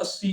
80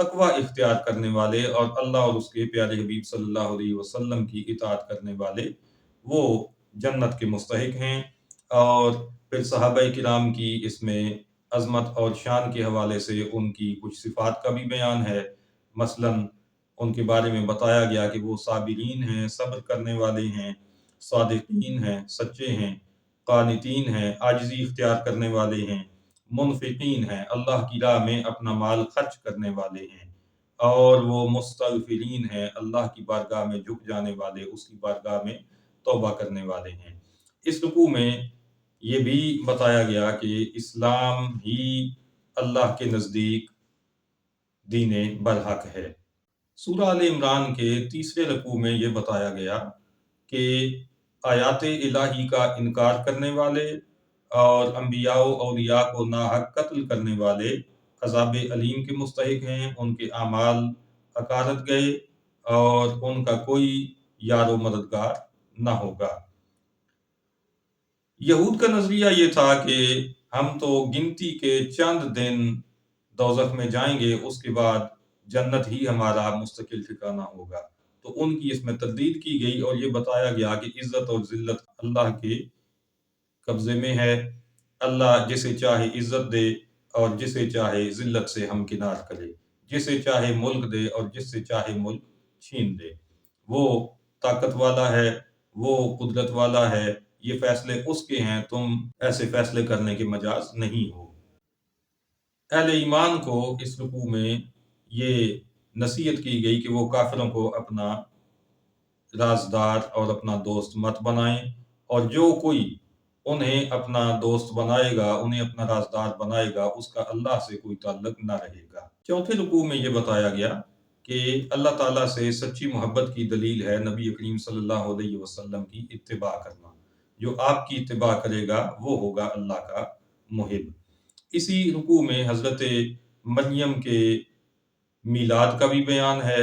تقوی اختیار کرنے والے اور اللہ اور اس کے پیارے حبیب صلی اللہ علیہ وسلم کی اطاعت کرنے والے وہ جنت کے مستحق ہیں۔ اور پھر صحابہ کرام کی اس میں عظمت اور شان کے حوالے سے ان کی کچھ صفات کا بھی بیان ہے۔ مثلا ان کے بارے میں بتایا گیا کہ وہ صابرین ہیں، صبر کرنے والے ہیں، صادقین ہیں، سچے ہیں، قانتین ہیں، عاجزی اختیار کرنے والے ہیں، منفقین ہیں، اللہ کی راہ میں اپنا مال خرچ کرنے والے ہیں، اور وہ مستغفرین ہیں، اللہ کی بارگاہ میں جھک جانے والے، اس کی بارگاہ میں توبہ کرنے والے ہیں۔ اس رکوع میں یہ بھی بتایا گیا کہ اسلام ہی اللہ کے نزدیک دین برحق ہے۔ سورہ آل عمران کے تیسرے رکوع میں یہ بتایا گیا کہ آیات الہی کا انکار کرنے والے اور انبیاء و اولیاء کو ناحق قتل کرنے والے عذاب علیم کے مستحق ہیں، ان کے اعمال اکارت گئے اور ان کا کوئی یار و مددگار نہ ہوگا۔ یہود کا نظریہ یہ تھا کہ ہم تو گنتی کے چند دن دوزخ میں جائیں گے، اس کے بعد جنت ہی ہمارا مستقل ٹھکانہ ہوگا۔ تو ان کی اس میں تردید کی گئی اور یہ بتایا گیا کہ عزت اور ذلت اللہ کے قبضے میں ہے، اللہ جسے چاہے عزت دے اور جسے چاہے ذلت سے ہمکنار کرے، جسے چاہے ملک دے اور جس سے چاہے ملک چھین دے۔ وہ طاقت والا ہے، وہ قدرت والا ہے، یہ فیصلے اس کے ہیں، تم ایسے فیصلے کرنے کے مجاز نہیں ہو۔ اہل ایمان کو اس رکوع میں یہ نصیحت کی گئی کہ وہ کافروں کو اپنا رازدار اور اپنا دوست مت بنائیں، اور جو کوئی انہیں اپنا دوست بنائے گا، انہیں اپنا رازدار بنائے گا، اس کا اللہ سے کوئی تعلق نہ رہے گا۔ چوتھے رکوع میں یہ بتایا گیا کہ اللہ تعالیٰ سے سچی محبت کی دلیل ہے نبی کریم صلی اللہ علیہ وسلم کی اتباع کرنا۔ جو آپ کی اتباع کرے گا وہ ہوگا اللہ کا محب۔ اسی رکوع میں حضرت مریم کے میلاد کا بھی بیان ہے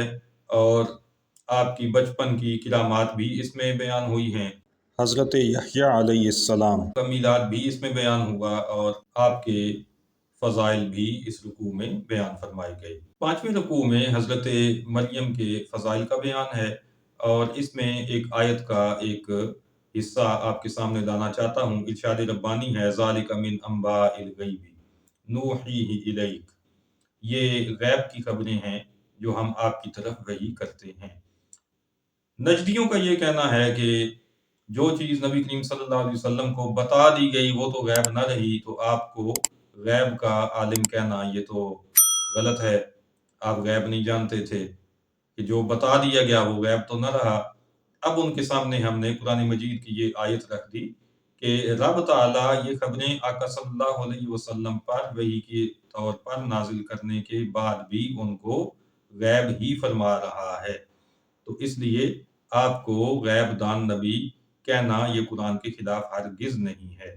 اور آپ کی بچپن کی کرامات بھی اس میں بیان ہوئی ہیں۔ حضرت یحییٰ علیہ السلام کا میلاد بھی اس میں بیان ہوا اور آپ کے فضائل بھی اس رکوع میں بیان فرمائے گئے۔ پانچویں رکوع میں حضرت مریم کے فضائل کا بیان ہے اور اس میں ایک آیت کا ایک حصہ آپ کے سامنے لانا چاہتا ہوں۔ ارشاد ربانی ہے، ذَلِکَ مِنْ أَنْبَاءِ الْغَیْبِ نُوحِیہِ إِلَیْکَ، یہ غیب کی خبریں ہیں جو ہم آپ کی طرف وحی کرتے ہیں۔ نجدیوں کا یہ کہنا ہے کہ جو چیز نبی کریم صلی اللہ علیہ وسلم کو بتا دی گئی وہ تو غیب نہ رہی، تو آپ کو غیب کا عالم کہنا یہ تو غلط ہے۔ آپ غیب نہیں جانتے تھے، کہ جو بتا دیا گیا وہ غیب تو نہ رہا۔ اب ان کے سامنے ہم نے قرآن مجید کی یہ آیت رکھ دی کہ رب تعالیٰ یہ خبریں آقا صلی اللہ علیہ وسلم پر وحی کے طور پر نازل کرنے کے بعد بھی ان کو غیب ہی فرما رہا ہے، تو اس لیے آپ کو غیب دان نبی کہنا یہ قرآن کے خلاف ہرگز نہیں ہے۔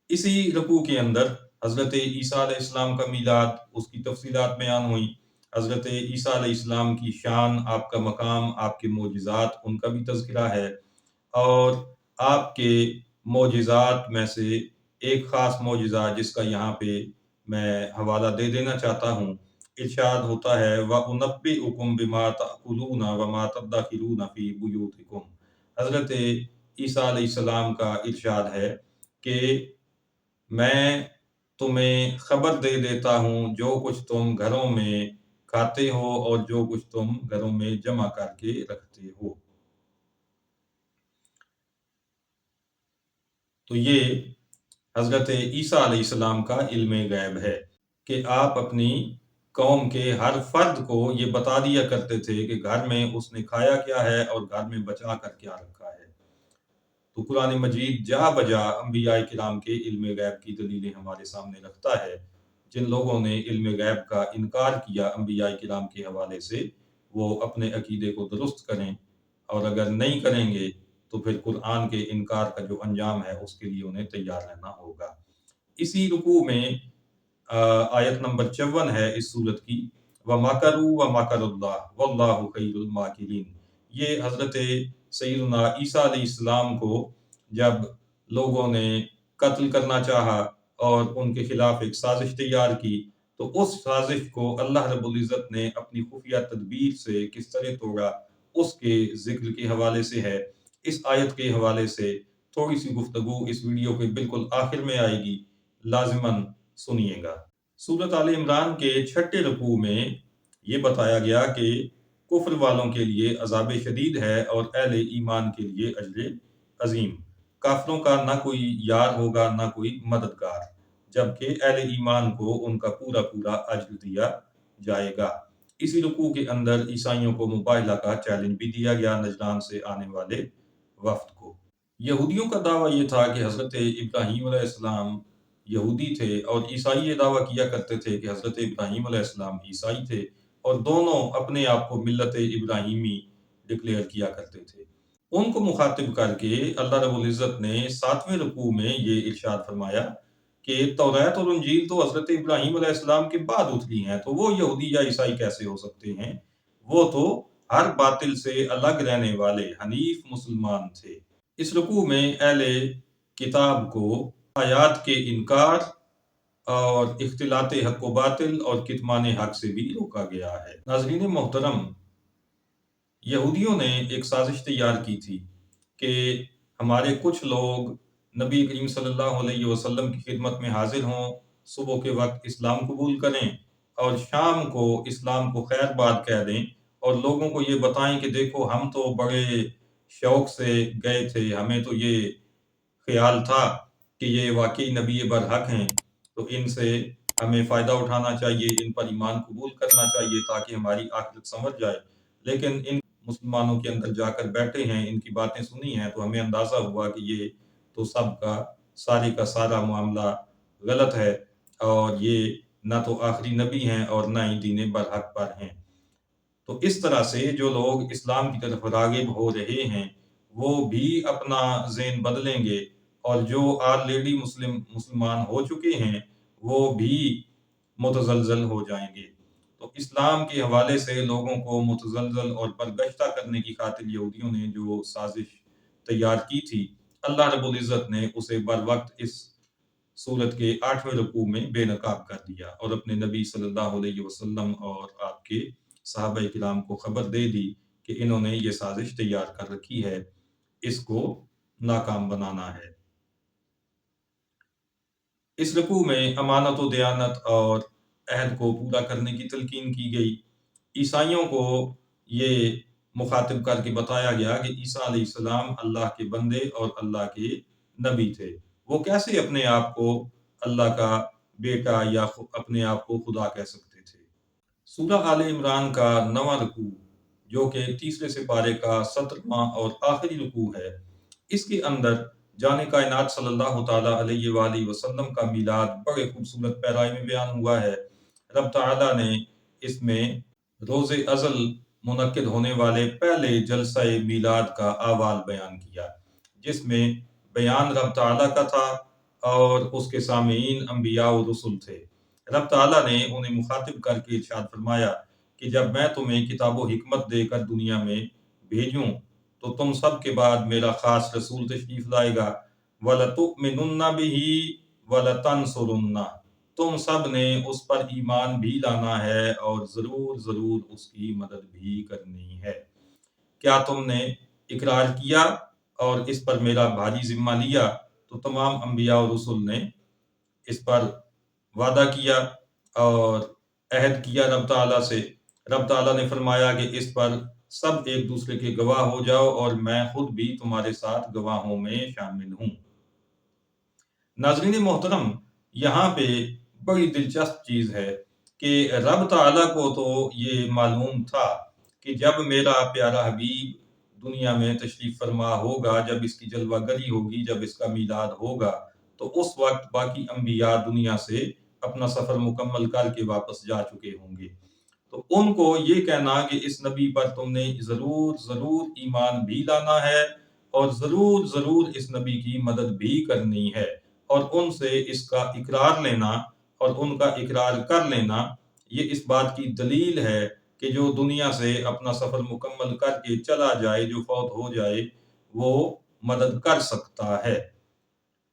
اسی رکوع کے اندر حضرت عیسیٰ علیہ السلام کا میلاد، اس کی تفصیلات بیان ہوئیں۔ حضرت عیسیٰ علیہ السلام کی شان، آپ کا مقام، آپ کے معجزات، ان کا بھی تذکرہ ہے، اور آپ کے معجزات میں سے ایک خاص معجزہ جس کا یہاں پہ میں حوالہ دے دینا چاہتا ہوں۔ ارشاد ہوتا ہے وَأُنَبِّئُكُم بِمَا تَأْكُلُونَ وَمَا تَدَّخِرُونَ فِي بُيُوتِكُمْ۔ حضرت عیسیٰ علیہ السلام کا ارشاد ہے کہ میں تمہیں خبر دے دیتا ہوں جو کچھ تم گھروں میں کھاتے ہو اور جو کچھ تم گھروں میں جمع کر کے رکھتے ہو۔ تو یہ حضرت عیسیٰ علیہ السلام کا علم غیب ہے کہ آپ اپنی قوم کے ہر فرد کو یہ بتا دیا کرتے تھے کہ گھر میں اس نے کھایا کیا ہے اور گھر میں بچا کر کیا رکھا ہے۔ تو قرآن مجید جا بجا انبیاء کرام کے علم غیب کی دلیلیں ہمارے سامنے رکھتا ہے۔ جن لوگوں نے علم غیب کا انکار کیا انبیاء کرام کے حوالے سے، وہ اپنے عقیدے کو درست کریں، اور اگر نہیں کریں گے تو پھر قرآن کے انکار کا جو انجام ہے اس کے لیے انہیں تیار رہنا ہوگا۔ اسی رکوع میں آیت نمبر 54 ہے اس سورت کی، وَمَكَرُوا وَمَكَرَ اللَّهُ وَاللَّهُ خَيْرُ الْمَاكِرِينَ۔ یہ حضرت سیدنا عیسیٰ علیہ السلام کو جب لوگوں نے قتل کرنا چاہا اور ان کے خلاف ایک سازش تیار کی، تو اس سازش کو اللہ رب العزت نے اپنی خفیہ تدبیر سے کس طرح توڑا، اس کے ذکر کے حوالے سے ہے۔ اس آیت کے حوالے سے تھوڑی سی گفتگو اس ویڈیو کے بالکل آخر میں آئے گی، لازماً سنیے گا۔ سورۃ آل عمران کے 6 رکوع میں یہ بتایا گیا کہ کفر والوں کے لیے عذاب شدید ہے اور اہل ایمان کے لیے اجر عظیم۔ کافروں کا نہ کوئی یار ہوگا نہ کوئی مددگار، جبکہ اہل ایمان کو ان کا پورا پورا اجر دیا جائے گا۔ اسی رکوع کے اندر عیسائیوں کو مباہلہ کا چیلنج بھی دیا گیا نجران سے آنے والے وفد کو۔ یہودیوں کا دعویٰ یہ تھا کہ حضرت ابراہیم علیہ السلام یہودی تھے اور عیسائی یہ دعویٰ کیا کرتے تھے کہ حضرت ابراہیم علیہ السلام عیسائی تھے، اور دونوں اپنے آپ کو ملت ابراہیمی ڈکلیئر کیا کرتے تھے۔ ان کو مخاطب کر کے اللہ رب العزت نے 7ویں رکوع میں یہ ارشاد فرمایا کہ توریت اور انجیل تو حضرت ابراہیم علیہ السلام کے بعد اتری ہیں، تو وہ یہودی یا عیسائی کیسے ہو سکتے ہیں؟ وہ تو ہر باطل سے الگ رہنے والے حنیف مسلمان تھے۔ اس رکوع میں اہل کتاب کو آیات کے انکار اور اختلاط حق و باطل اور کتمان حق سے بھی روکا گیا ہے۔ ناظرین محترم، یہودیوں نے ایک سازش تیار کی تھی کہ ہمارے کچھ لوگ نبی کریم صلی اللہ علیہ وسلم کی خدمت میں حاضر ہوں، صبح کے وقت اسلام قبول کریں اور شام کو اسلام کو خیر بات کہہ دیں اور لوگوں کو یہ بتائیں کہ دیکھو ہم تو بڑے شوق سے گئے تھے، ہمیں تو یہ خیال تھا کہ یہ واقعی نبی برحق ہیں، تو ان سے ہمیں فائدہ اٹھانا چاہیے، ان پر ایمان قبول کرنا چاہیے تاکہ ہماری آخرت سمجھ جائے۔ لیکن ان مسلمانوں کے اندر جا کر بیٹھے ہیں، ان کی باتیں سنی ہیں، تو ہمیں اندازہ ہوا کہ یہ تو سب کا سارا معاملہ غلط ہے، اور یہ نہ تو آخری نبی ہیں اور نہ ہی دین برحق پر ہیں۔ تو اس طرح سے جو لوگ اسلام کی طرف راغب ہو رہے ہیں وہ بھی اپنا ذہن بدلیں گے، اور جو آلریڈی مسلمان ہو چکے ہیں وہ بھی متزلزل ہو جائیں گے۔ تو اسلام کے حوالے سے لوگوں کو متزلزل اور پرگشتہ کرنے کی خاطر یہودیوں نے جو سازش تیار کی تھی، اللہ رب العزت نے اسے بر وقت اس سورت کے 8ویں رکوع میں بے نقاب کر دیا اور اپنے نبی صلی اللہ علیہ وسلم اور آپ کے صحابہ کرام کو خبر دے دی کہ انہوں نے یہ سازش تیار کر رکھی ہے، اس کو ناکام بنانا ہے۔ اس رکوع میں امانت و دیانت اور عہد کو پورا کرنے کی تلقین کی گئی۔ عیسائیوں کو یہ مخاطب کر کے بتایا گیا کہ عیسیٰ علیہ السلام اللہ کے بندے اور اللہ کے نبی تھے، وہ کیسے اپنے آپ کو اللہ کا بیٹا یا اپنے آپ کو خدا کہہ سکتے تھے۔ سورہ آل عمران کا 9واں رکوع جو کہ تیسرے سپارے کا 17واں اور آخری رکوع ہے، اس کے اندر جان کائنات صلی اللہ تعالیٰ علیہ وآلہ وسلم کا میلاد بڑے خوبصورت پیرائی میں بیان ہوا ہے۔ رب تعالیٰ نے اس میں روز ازل منعقد ہونے والے پہلے جلسہ میلاد کا احوال بیان کیا، جس میں بیان رب تعالیٰ کا تھا اور اس کے سامعین انبیاء و رسل تھے۔ رب تعالیٰ نے انہیں مخاطب کر کے ارشاد فرمایا کہ جب میں تمہیں کتاب و حکمت دے کر دنیا میں بھیجوں تو تم سب کے بعد میرا خاص رسول تشریف لائے گا، وَلَتُؤْمِنُنَّ بِهِ وَلَتَنْصُرُنَّهُ، تم سب نے اس پر ایمان بھی لانا ہے اور ضرور ضرور اس کی مدد بھی کرنی ہے۔ کیا تم نے اقرار کیا اور اس پر میرا بھاری ذمہ لیا؟ تو تمام انبیاء اور رسل نے اس پر وعدہ کیا اور عہد کیا رب تعالیٰ سے۔ رب تعالیٰ نے فرمایا کہ اس پر سب ایک دوسرے کے گواہ ہو جاؤ اور میں خود بھی تمہارے ساتھ گواہوں میں شامل ہوں۔ ناظرین محترم، یہاں پہ بڑی دلچسپ چیز ہے کہ رب تعالیٰ کو تو یہ معلوم تھا کہ جب میرا پیارا حبیب دنیا میں تشریف فرما ہوگا، جب اس کی جلوہ گری ہوگی، جب اس کا میلاد ہوگا، تو اس وقت باقی انبیاء دنیا سے اپنا سفر مکمل کر کے واپس جا چکے ہوں گے۔ تو ان کو یہ کہنا کہ اس نبی پر تم نے ضرور ضرور ایمان بھی لانا ہے اور ضرور ضرور اس نبی کی مدد بھی کرنی ہے، اور ان سے اس کا اقرار لینا اور ان کا اقرار کر لینا، یہ اس بات کی دلیل ہے کہ جو دنیا سے اپنا سفر مکمل کر کے چلا جائے، جو فوت ہو جائے، وہ مدد کر سکتا ہے۔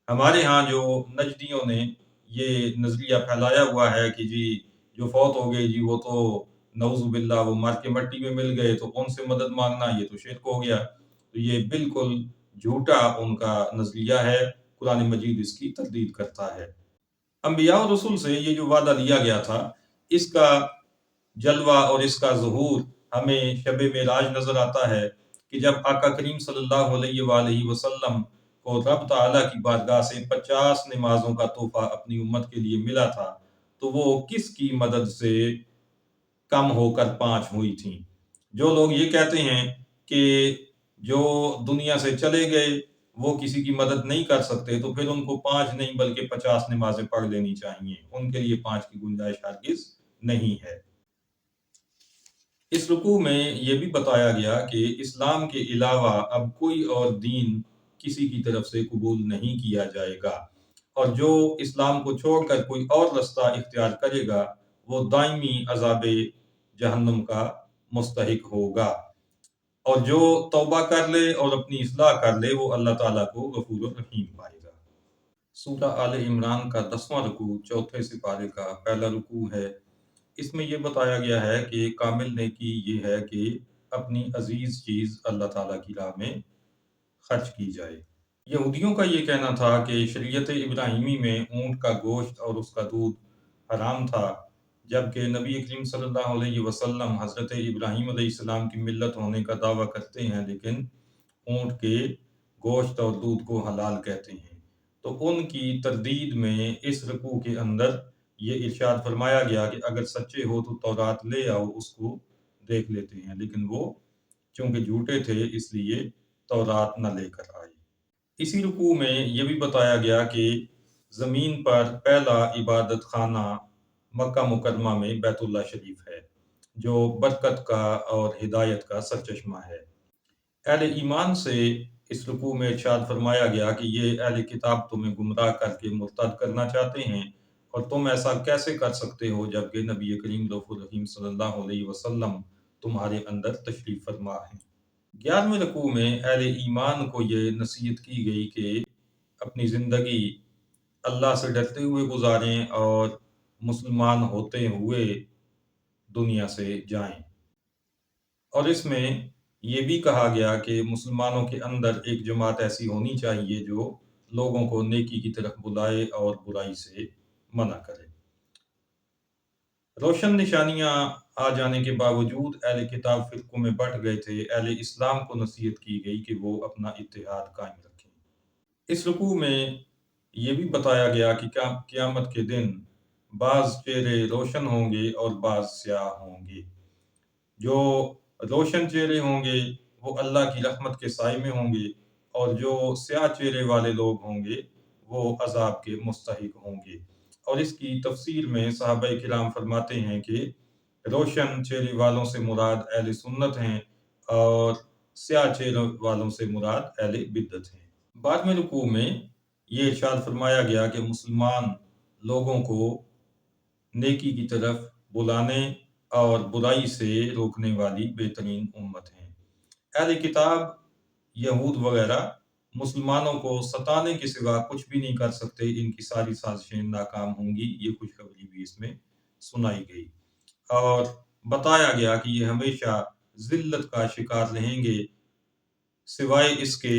ہمارے ہاں جو نجدیوں نے یہ نظریہ پھیلایا ہوا ہے کہ جی جو فوت ہو گئے جی وہ تو نعوذ باللہ وہ مر کے مٹی میں مل گئے تو ان سے مدد مانگنا یہ تو شرک ہو گیا، تو یہ بالکل جھوٹا ان کا نظریہ ہے، قرآن مجید اس کی تردید کرتا ہے۔ انبیاء اور رسول سے یہ جو وعدہ لیا گیا تھا، اس کا جلوہ اور اس کا ظہور ہمیں شب معراج نظر آتا ہے کہ جب آقا کریم صلی اللہ علیہ وآلہ وسلم کو رب تعالیٰ کی بارگاہ سے 50 نمازوں کا تحفہ اپنی امت کے لیے ملا تھا، تو وہ کس کی مدد سے کم ہو کر 5 ہوئی تھیں؟ جو لوگ یہ کہتے ہیں کہ جو دنیا سے چلے گئے وہ کسی کی مدد نہیں کر سکتے، تو پھر ان کو 5 نہیں بلکہ 50 نمازیں پڑھ لینی چاہیے، ان کے لیے 5 کی گنجائش ہرگز نہیں ہے۔ اس رکوع میں یہ بھی بتایا گیا کہ اسلام کے علاوہ اب کوئی اور دین کسی کی طرف سے قبول نہیں کیا جائے گا، اور جو اسلام کو چھوڑ کر کوئی اور رستہ اختیار کرے گا وہ دائمی عذاب جہنم کا مستحق ہوگا، اور جو توبہ کر لے اور اپنی اصلاح کر لے وہ اللہ تعالیٰ کو غفور الرحیم پائے گا۔ سورہ آل عمران کا 10واں رکوع چوتھے سپارے کا پہلا رکوع ہے۔ اس میں یہ بتایا گیا ہے کہ کامل نیکی یہ ہے کہ اپنی عزیز چیز اللہ تعالیٰ کی راہ میں خرچ کی جائے۔ یہودیوں کا یہ کہنا تھا کہ شریعت ابراہیمی میں اونٹ کا گوشت اور اس کا دودھ حرام تھا، جبکہ نبی کریم صلی اللہ علیہ وسلم حضرت ابراہیم علیہ السلام کی ملت ہونے کا دعویٰ کرتے ہیں، لیکن اونٹ کے گوشت اور دودھ کو حلال کہتے ہیں۔ تو ان کی تردید میں اس رکوع کے اندر یہ ارشاد فرمایا گیا کہ اگر سچے ہو تو تورات لے آؤ، اس کو دیکھ لیتے ہیں، لیکن وہ چونکہ جھوٹے تھے اس لیے تورات نہ لے کر آئے۔ اسی رکوع میں یہ بھی بتایا گیا کہ زمین پر پہلا عبادت خانہ مکہ مکرمہ میں بیت اللہ شریف ہے، جو برکت کا اور ہدایت کا سرچشمہ ہے۔ اہل ایمان سے اس رکوع میں ارشاد فرمایا گیا کہ یہ اہل کتاب تمہیں گمراہ کر کے مرتد کرنا چاہتے ہیں، اور تم ایسا کیسے کر سکتے ہو جبکہ نبی کریم رؤوف الرحیم صلی اللہ علیہ وسلم تمہارے اندر تشریف فرما ہیں۔ 11ویں رکوع میں اہل ایمان کو یہ نصیحت کی گئی کہ اپنی زندگی اللہ سے ڈرتے ہوئے گزاریں اور مسلمان ہوتے ہوئے دنیا سے جائیں، اور اس میں یہ بھی کہا گیا کہ مسلمانوں کے اندر ایک جماعت ایسی ہونی چاہیے جو لوگوں کو نیکی کی طرف بلائے اور برائی سے منع کرے۔ روشن نشانیاں آ جانے کے باوجود اہل کتاب فرقوں میں بٹ گئے تھے، اہل اسلام کو نصیحت کی گئی کہ وہ اپنا اتحاد قائم رکھیں۔ اس رکوع میں یہ بھی بتایا گیا کہ قیامت کے دن بعض چہرے روشن ہوں گے اور بعض سیاہ ہوں گے۔ جو روشن چہرے ہوں گے وہ اللہ کی رحمت کے سائے میں ہوں گے، اور جو سیاہ چہرے والے لوگ ہوں گے وہ عذاب کے مستحق ہوں گے۔ اور اس کی تفسیر میں صحابہ کرام فرماتے ہیں کہ روشن چہرے والوں سے مراد اہل سنت ہیں، اور سیاہ چہرے والوں سے مراد اہل بدعت ہیں۔ 12ویں رکوع میں یہ ارشاد فرمایا گیا کہ مسلمان لوگوں کو نیکی کی طرف بلانے اور برائی سے روکنے والی بہترین امت ہیں۔ اہل کتاب یہود وغیرہ مسلمانوں کو ستانے کے سوا کچھ بھی نہیں کر سکتے، ان کی ساری سازشیں ناکام ہوں گی، یہ خوشخبری بھی اس میں سنائی گئی، اور بتایا گیا کہ یہ ہمیشہ ذلت کا شکار رہیں گے سوائے اس کے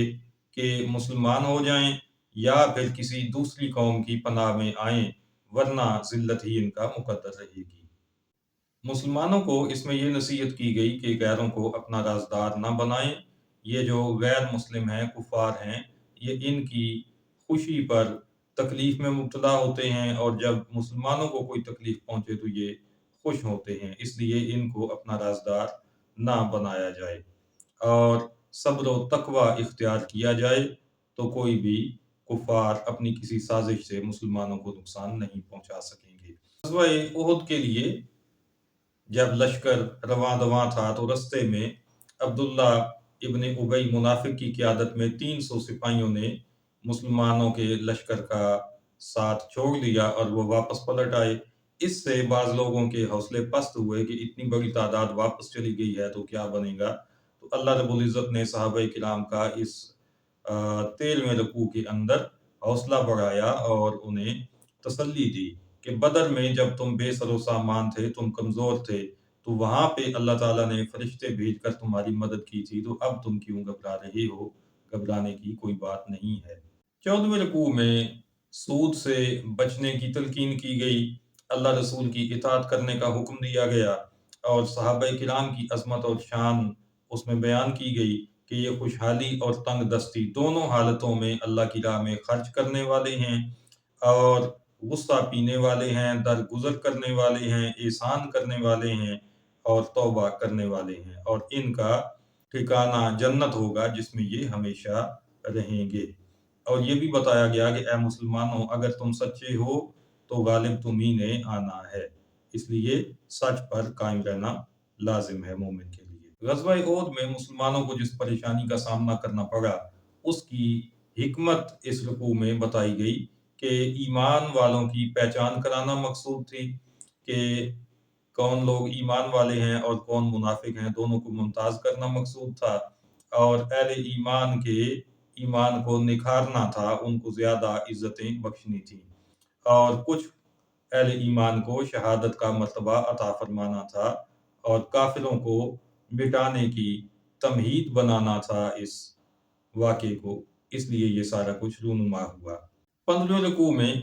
کہ مسلمان ہو جائیں یا پھر کسی دوسری قوم کی پناہ میں آئیں، ورنہ ذلت ہی ان کا مقدر رہے گی۔ مسلمانوں کو اس میں یہ نصیحت کی گئی کہ غیروں کو اپنا رازدار نہ بنائیں، یہ جو غیر مسلم ہیں، کفار ہیں، یہ ان کی خوشی پر تکلیف میں مبتلا ہوتے ہیں، اور جب مسلمانوں کو کوئی تکلیف پہنچے تو یہ خوش ہوتے ہیں، اس لیے ان کو اپنا رازدار نہ بنایا جائے، اور صبر و تقوی اختیار کیا جائے، تو کوئی بھی کفار اپنی کسی سازش سے مسلمانوں کو نقصان نہیں پہنچا سکیں گے۔ غزوہ احد کے لیے جب لشکر رواں دواں تھا تو رستے میں عبداللہ ابن ابی منافق کی قیادت میں 300 سپاہیوں نے مسلمانوں کے لشکر کا ساتھ چھوڑ دیا اور وہ واپس پلٹ آئے۔ اس سے بعض لوگوں کے حوصلے پست ہوئے کہ اتنی بڑی تعداد واپس چلی گئی ہے تو کیا بنے گا، تو اللہ رب العزت نے صحابہ کرام کا اس 13ویں رکوع کے اندر حوصلہ بڑھایا اور انہیں تسلی دی کہ بدر میں جب تم بے سر و سامان تھے، تم کمزور تھے، تو وہاں پہ اللہ تعالیٰ نے فرشتے بھیج کر تمہاری مدد کی تھی، تو اب تم کیوں گھبرا رہے ہو؟ گھبرانے کی کوئی بات نہیں ہے۔ 14ویں رکوع میں سود سے بچنے کی تلقین کی گئی، اللہ رسول کی اطاعت کرنے کا حکم دیا گیا، اور صحابہ کرام کی عظمت اور شان اس میں بیان کی گئی کہ یہ خوشحالی اور تنگ دستی دونوں حالتوں میں اللہ کی راہ میں خرچ کرنے والے ہیں، اور غصہ پینے والے ہیں، درگزر کرنے والے ہیں، احسان کرنے والے ہیں، اور توبہ کرنے والے ہیں، اور ان کا ٹھکانہ جنت ہوگا جس میں یہ ہمیشہ رہیں گے۔ اور یہ بھی بتایا گیا کہ اے مسلمانوں، اگر تم سچے ہو تو غالب تمہیں نے آنا ہے، اس لیے سچ پر قائم رہنا لازم ہے مومن کے لیے۔ غزوہ احد میں مسلمانوں کو جس پریشانی کا سامنا کرنا پڑا، اس کی حکمت اس رکوع میں بتائی گئی کہ ایمان والوں کی پہچان کرانا مقصود تھی، کہ کون لوگ ایمان والے ہیں اور کون منافق ہیں، دونوں کو ممتاز کرنا مقصود تھا، اور اہل ایمان کے ایمان کو نکھارنا تھا، ان کو زیادہ عزتیں بخشنی تھیں، اور کچھ اہل ایمان کو شہادت کا مرتبہ عطا فرمانا تھا، اور کافروں کو مٹانے کی تمہید بنانا تھا اس واقعے کو، اس لیے یہ سارا کچھ رونما ہوا۔ 15ویں رکوع میں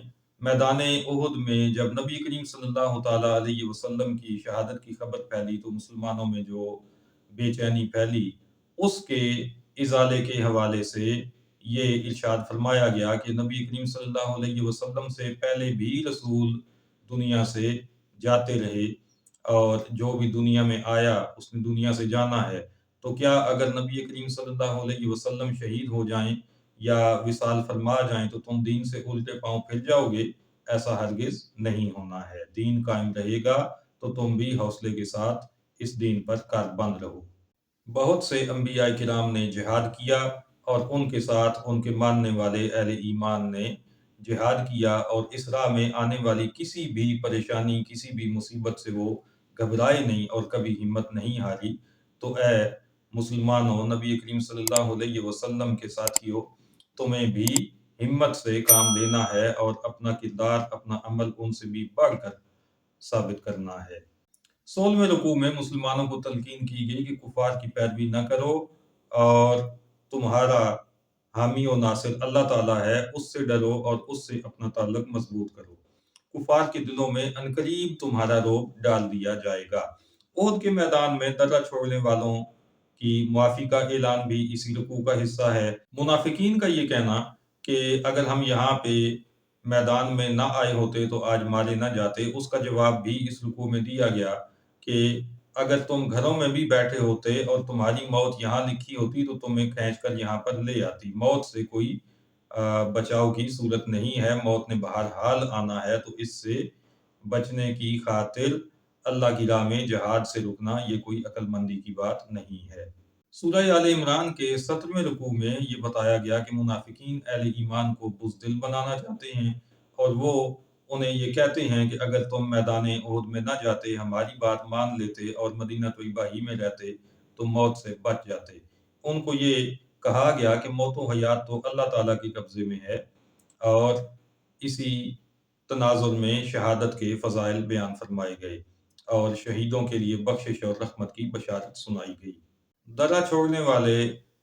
میدان احد میں جب نبی کریم صلی اللہ تعالیٰ علیہ وسلم کی شہادت کی خبر پھیلی تو مسلمانوں میں جو بے چینی پھیلی، اس کے ازالے کے حوالے سے یہ ارشاد فرمایا گیا کہ نبی کریم صلی اللہ علیہ وسلم سے پہلے بھی رسول دنیا سے جاتے رہے، اور جو بھی دنیا میں آیا اس نے دنیا سے جانا ہے، تو کیا اگر نبی کریم صلی اللہ علیہ وسلم شہید ہو جائیں یا وصال فرما جائیں تو تم دین سے الٹے پاؤں پھر جاؤ گے؟ ایسا ہرگز نہیں ہونا ہے، دین قائم رہے گا تو تم بھی حوصلے کے ساتھ اس دین پر کاربند رہو۔ بہت سے انبیاء کرام نے جہاد کیا، اور ان کے ساتھ ان کے ماننے والے اہل ایمان نے جہاد کیا، اور اس راہ میں آنے والی کسی بھی پریشانی، کسی بھی مصیبت سے وہ گھبرائے نہیں اور کبھی ہمت نہیں ہاری۔ تو اے مسلمانوں، نبی کریم صلی اللہ علیہ وسلم کے ساتھیوں، تمہیں بھی ہمت سے کام لینا ہے اور اپنا کردار، اپنا عمل ان سے بھی بڑھ کر ثابت کرنا ہے۔ 16ویں رکوع میں مسلمانوں کو تلقین کی گئی کہ کفار کی پیروی نہ کرو، اور تمہارا حامی و ناصر اللہ تعالیٰ ہے، اس سے ڈرو اور اس سے اپنا تعلق مضبوط کرو، کفار کے دلوں میں عنقریب تمہارا رعب ڈال دیا جائے گا۔ احد کے میدان میں درہ چھوڑنے والوں کی معافی کا اعلان بھی اسی رکوع کا حصہ ہے۔ منافقین کا یہ کہنا کہ اگر ہم یہاں پہ میدان میں نہ آئے ہوتے تو آج مارے نہ جاتے، اس کا جواب بھی اس رکوع میں دیا گیا کہ اگر تم گھروں میں بھی بیٹھے ہوتے اور تمہاری موت یہاں لکھی ہوتی تو تمہیں کھینچ کر یہاں پر لے آتی۔ موت سے کوئی بچاؤ کی صورت نہیں ہے، موت نے بہرحال آنا ہے، تو اس سے بچنے کی خاطر اللہ کی راہ میں جہاد سے رکنا یہ کوئی عقل مندی کی بات نہیں ہے۔ سورہ آل عمران کے 17ویں رکوع میں یہ بتایا گیا کہ منافقین اہل ایمان کو بزدل بنانا چاہتے ہیں، اور وہ انہیں یہ کہتے ہیں کہ اگر تم میدان احد میں نہ جاتے، ہماری بات مان لیتے اور مدینہ طیبہ ہی میں رہتے تو موت سے بچ جاتے۔ ان کو یہ کہا گیا کہ موت و حیات تو اللہ تعالیٰ کے قبضے میں ہے، اور اسی تناظر میں شہادت کے فضائل بیان فرمائے گئے، اور شہیدوں کے لیے بخشش اور رحمت کی بشارت سنائی گئی۔ درہ چھوڑنے والے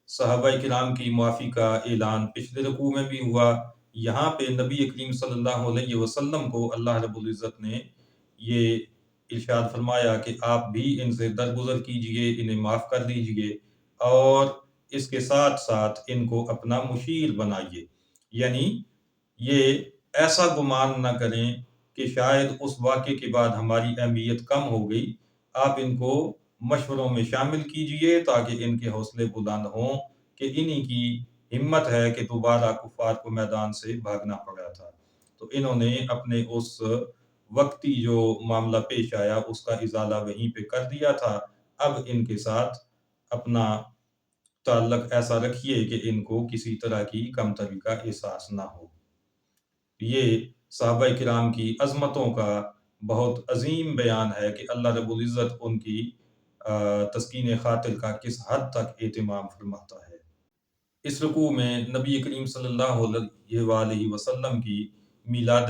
صحابہ کرام کی معافی کا اعلان پچھلے رکوع میں بھی ہوا۔ یہاں پہ نبی کریم صلی اللہ علیہ وسلم کو اللہ رب العزت نے یہ ارشاد فرمایا کہ آپ بھی ان سے درگزر کیجئے، انہیں معاف کر دیجئے، اور اس کے ساتھ ساتھ ان کو اپنا مشیر بنائیے، یعنی یہ ایسا گمان نہ کریں کہ شاید اس واقعے کے بعد ہماری اہمیت کم ہو گئی، آپ ان کو مشوروں میں شامل کیجئے تاکہ ان کے حوصلے بلند ہوں کہ انہی کی ہمت ہے کہ دوبارہ کفار کو میدان سے بھاگنا پڑا تھا، تو انہوں نے اپنے اس وقتی جو معاملہ پیش آیا اس کا ازالہ وہیں پہ کر دیا تھا۔ اب ان کے ساتھ اپنا تعلق ایسا رکھیے کہ ان کو کسی طرح کی کمتری کا احساس نہ ہو۔ یہ صحابہ کرام کی عظمتوں کا بہت عظیم بیان ہے کہ اللہ رب العزت ان کی تسکین خاطر کا کس حد تک اہتمام فرماتا ہے۔ اس رکوع میں نبی کریم صلی اللہ علیہ وآلہ وسلم کی میلاد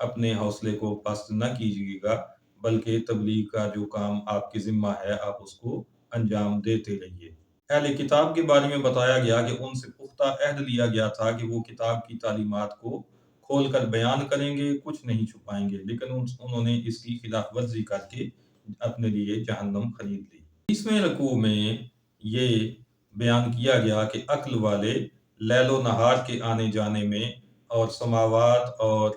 اپنے حوصلے کو پست نہ کیجیے گا، بلکہ تبلیغ کا جو کام آپ کے ذمہ ہے آپ اس کو انجام دیتے رہیے۔ اہل کتاب کے بارے میں بتایا گیا کہ ان سے پختہ عہد لیا گیا تھا کہ وہ کتاب کی تعلیمات کو کھول کر بیان کریں گے، کچھ نہیں چھپائیں گے، لیکن انہوں نے اس کی خلاف ورزی کر کے اپنے لیے جہنم خرید لی۔ 20ویں رکوع میں یہ بیان کیا گیا کہ عقل والے لیل و نہار کے آنے جانے میں اور سماوات اور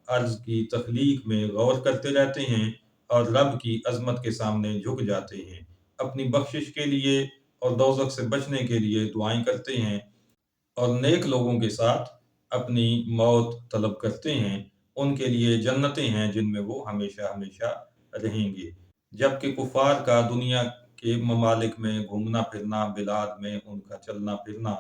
ارض کی تخلیق میں غور کرتے رہتے ہیں اور رب کی عظمت کے سامنے جھک جاتے ہیں، اپنی بخشش کے لیے اور دوزخ سے بچنے کے لیے دعائیں کرتے ہیں اور نیک لوگوں کے ساتھ اپنی موت طلب کرتے ہیں، ان کے لیے جنتیں ہیں جن میں وہ ہمیشہ ہمیشہ رہیں گے، جبکہ کفار کا دنیا کے ممالک میں گھومنا پھرنا، بلاد میں ان کا چلنا پھرنا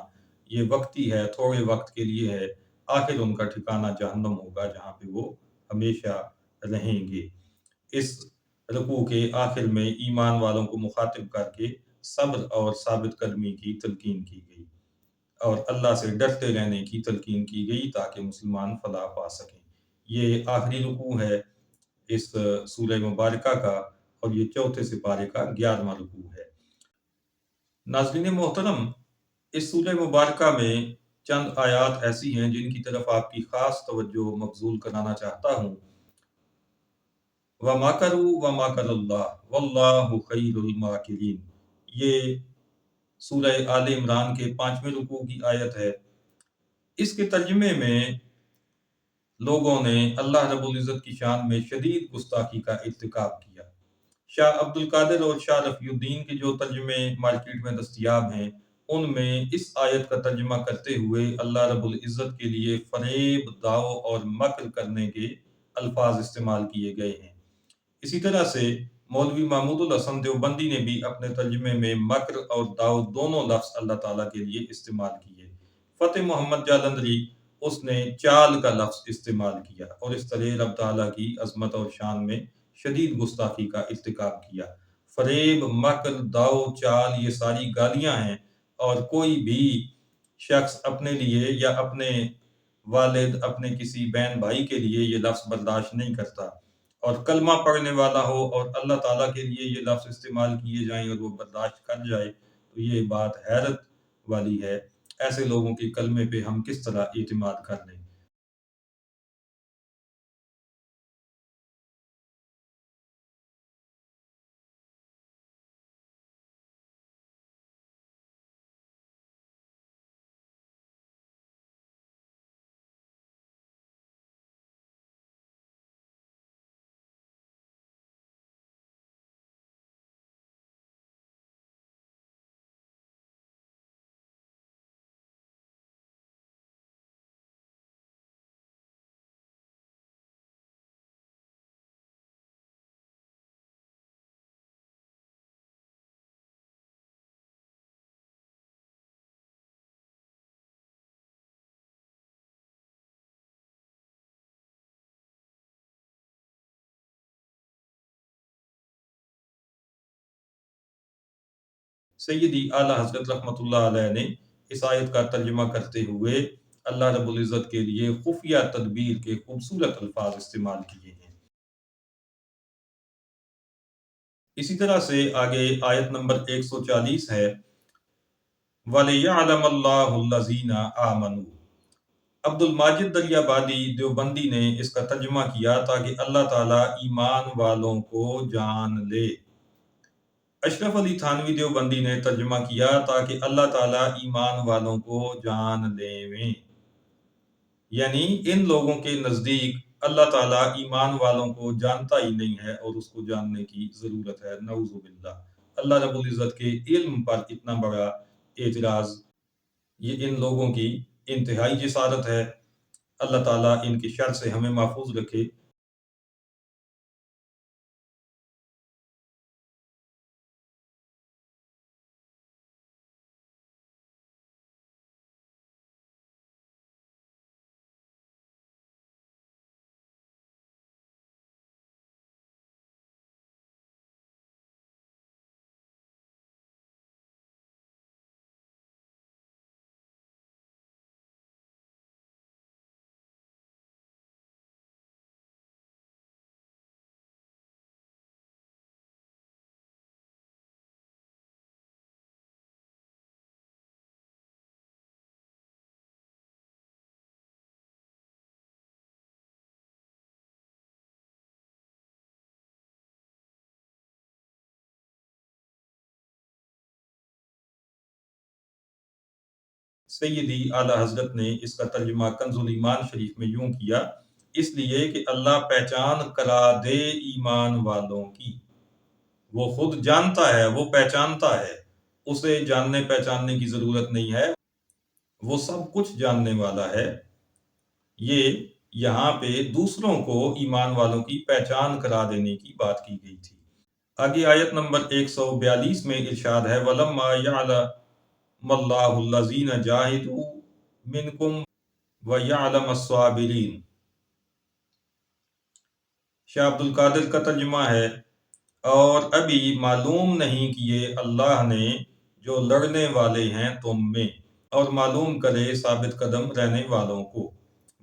یہ وقتی ہے، تھوڑے وقت کے لیے ہے، آخر ان کا ٹھکانہ جہنم ہوگا جہاں پہ وہ ہمیشہ رہیں گے۔ اس رکوع کے آخر میں ایمان والوں کو مخاطب کر کے صبر اور ثابت قدمی کی تلقین کی گئی اور اللہ سے ڈرتے رہنے کی تلقین کی گئی تاکہ مسلمان فلاح پا سکیں۔ یہ آخری رکوع ہے اس سورہ مبارکہ کا اور یہ چوتھے سپارے کا 11واں رکوع ہے۔ ناظرین محترم، اس سورہ مبارکہ میں چند آیات ایسی ہیں جن کی طرف آپ کی خاص توجہ مبذول کرانا چاہتا ہوں۔ وَمَكَرُوا وَمَكَرَ اللَّهُ وَاللَّهُ خَيْرُ الْمَاكِرِينَ، یہ سورہ آل عمران کے 5ویں رکوع کی آیت ہے۔ اس کے ترجمے میں لوگوں نے اللہ رب العزت کی شان میں شدید گستاخی کا ارتکاب کیا۔ شاہ عبد القادر اور شاہ رفیع الدین کے جو ترجمے مارکیٹ میں دستیاب ہیں ان میں اس آیت کا ترجمہ کرتے ہوئے اللہ رب العزت کے لیے فریب، داؤ اور مکر کرنے کے الفاظ استعمال کیے گئے ہیں۔ اسی طرح سے مولوی محمود الحسن دیوبندی نے بھی اپنے ترجمے میں مکر اور داؤ دونوں لفظ اللہ تعالیٰ کے لیے استعمال کیے۔ فتح محمد جالندری اس نے چال کا لفظ استعمال کیا اور اس طرح رب تعالیٰ کی عظمت اور شان میں شدید گستاخی کا ارتکاب کیا۔ فریب، مکر، داؤ، چال یہ ساری گالیاں ہیں اور کوئی بھی شخص اپنے لیے یا اپنے والد، اپنے کسی بہن بھائی کے لیے یہ لفظ برداشت نہیں کرتا، اور کلمہ پڑھنے والا ہو اور اللہ تعالیٰ کے لیے یہ لفظ استعمال کیے جائیں اور وہ برداشت کر جائے تو یہ بات حیرت والی ہے۔ ایسے لوگوں کے کلمے پہ ہم کس طرح اعتماد کر لیں؟ سیدی اعلیٰ حضرت رحمۃ اللہ علیہ نے اس آیت کا ترجمہ کرتے ہوئے اللہ رب العزت کے لیے خفیہ تدبیر کے خوبصورت الفاظ استعمال کیے ہیں۔ اسی طرح سے آگے آیت نمبر 140 ہے، وَلِيَعْلَمَ اللَّهُ الَّذِينَ آمَنُوا۔ عبد الماجد دریابادی دیوبندی نے اس کا ترجمہ کیا تاکہ اللہ تعالیٰ ایمان والوں کو جان لے۔ اشرف علی تھانوی دیوبندی نے ترجمہ کیا تاکہ اللہ تعالیٰ ایمان والوں کو جان لے، یعنی ان لوگوں کے نزدیک اللہ تعالیٰ ایمان والوں کو جانتا ہی نہیں ہے اور اس کو جاننے کی ضرورت ہے، نعوذ باللہ۔ اللہ رب العزت کے علم پر اتنا بڑا اعتراض یہ ان لوگوں کی انتہائی جسارت ہے۔ اللہ تعالیٰ ان کی شر سے ہمیں محفوظ رکھے۔ سیدی اعلیٰ حضرت نے اس کا ترجمہ کنز الایمان شریف میں یوں کیا، اس لیے کہ اللہ پہچان کرا دے ایمان والوں کی۔ وہ خود جانتا ہے، وہ پہچانتا ہے، اسے جاننے پہچاننے کی ضرورت نہیں ہے، وہ سب کچھ جاننے والا ہے۔ یہ یہاں پہ دوسروں کو ایمان والوں کی پہچان کرا دینے کی بات کی گئی تھی۔ آگے آیت نمبر 142 میں ارشاد ہے وَلَمَّا يَعْلَمَ اللَّهُ الَّذِينَ جَاهِدُوا مِنْكُمْ وَيَعْلَمَ الصَّابِرِينَ۔ شاہ عبد القادر کا ترجمہ ہے، اور ابھی معلوم نہیں کیے اللہ نے جو لڑنے والے ہیں تم میں، اور معلوم کرے ثابت قدم رہنے والوں کو۔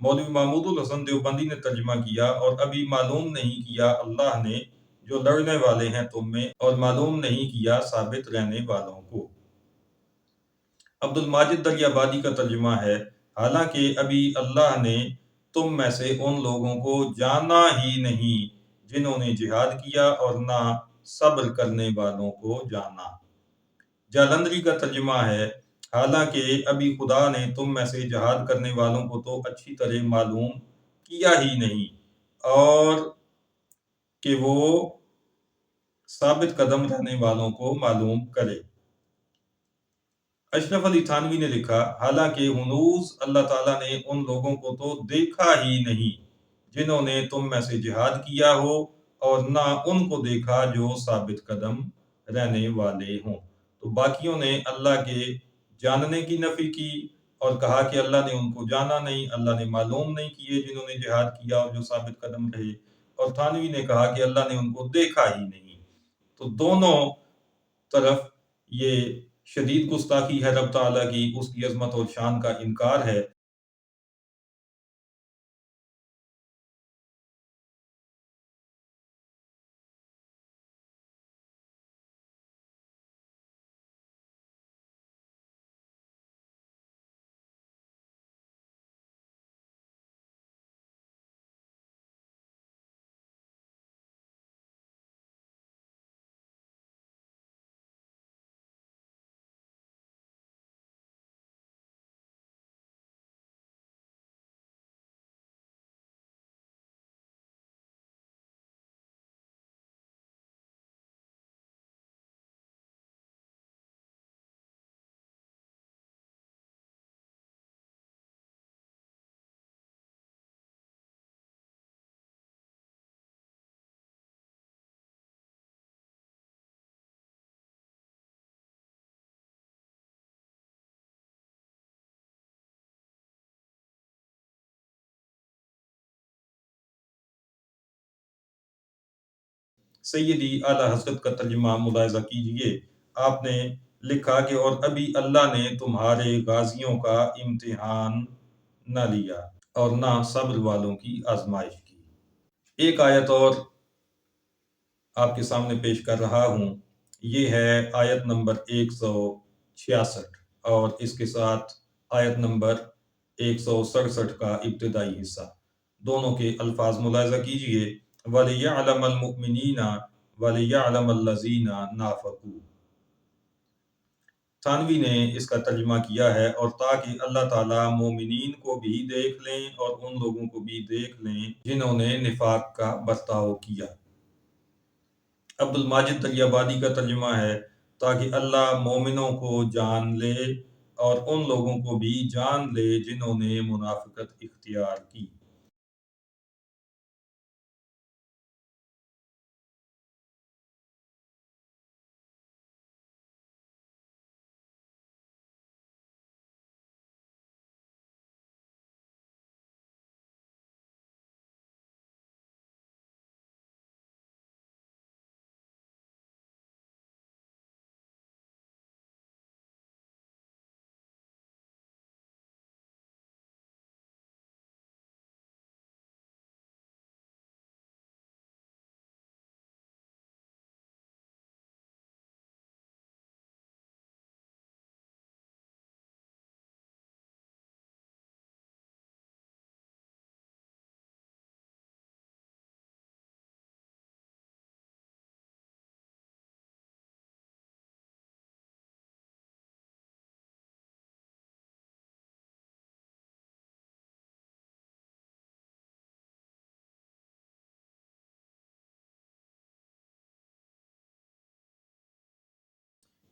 مولوی محمود الحسن دیوبندی نے ترجمہ کیا، اور ابھی معلوم نہیں کیا اللہ نے جو لڑنے والے ہیں تم میں، اور معلوم نہیں کیا ثابت رہنے والوں کو۔ عبد الماجد دریابادی کا ترجمہ ہے، حالانکہ ابھی اللہ نے تم میں سے ان لوگوں کو جانا ہی نہیں جنہوں نے جہاد کیا، اور نہ صبر کرنے والوں کو جانا۔ جالندری کا ترجمہ ہے، حالانکہ ابھی خدا نے تم میں سے جہاد کرنے والوں کو تو اچھی طرح معلوم کیا ہی نہیں، اور کہ وہ ثابت قدم رہنے والوں کو معلوم کرے۔ اشرف علی تھانوی نے لکھا، حالانکہ ہنوز اللہ تعالیٰ نے ان لوگوں کو تو دیکھا ہی نہیں جنہوں نے تم میں سے جہاد کیا ہو، اور نہ ان کو دیکھا جو ثابت قدم رہنے والے ہوں۔ تو باقیوں نے اللہ کے جاننے کی نفی کی اور کہا کہ اللہ نے ان کو جانا نہیں، اللہ نے معلوم نہیں کیے جنہوں نے جہاد کیا اور جو ثابت قدم رہے، اور تھانوی نے کہا کہ اللہ نے ان کو دیکھا ہی نہیں۔ تو دونوں طرف یہ شدید گستاخی ہے رب تعالیٰ کی، اس کی عظمت اور شان کا انکار ہے۔ سیدی اعلیٰ حضرت کا ترجمہ ملاحظہ کیجئے، آپ نے لکھا کہ اور ابھی اللہ نے تمہارے غازیوں کا امتحان نہ لیا اور نہ صبر والوں کی آزمائش کی۔ ایک آیت اور آپ کے سامنے پیش کر رہا ہوں، یہ ہے آیت نمبر 166، اور اس کے ساتھ آیت نمبر 167 کا ابتدائی حصہ۔ دونوں کے الفاظ ملاحظہ کیجئے، وَلِيَعْلَمَ الْمُؤْمِنِينَ وَلِيَعْلَمَ الَّذِينَ نَافَقُوا۔ تھانوی نے اس کا ترجمہ کیا ہے، اور تاکہ اللہ تعالیٰ مومنین کو بھی دیکھ لیں اور ان لوگوں کو بھی دیکھ لیں جنہوں نے نفاق کا برتاؤ کیا۔ عبد الماجد دریابادی کا ترجمہ ہے، تاکہ اللہ مومنوں کو جان لے اور ان لوگوں کو بھی جان لے جنہوں نے منافقت اختیار کی۔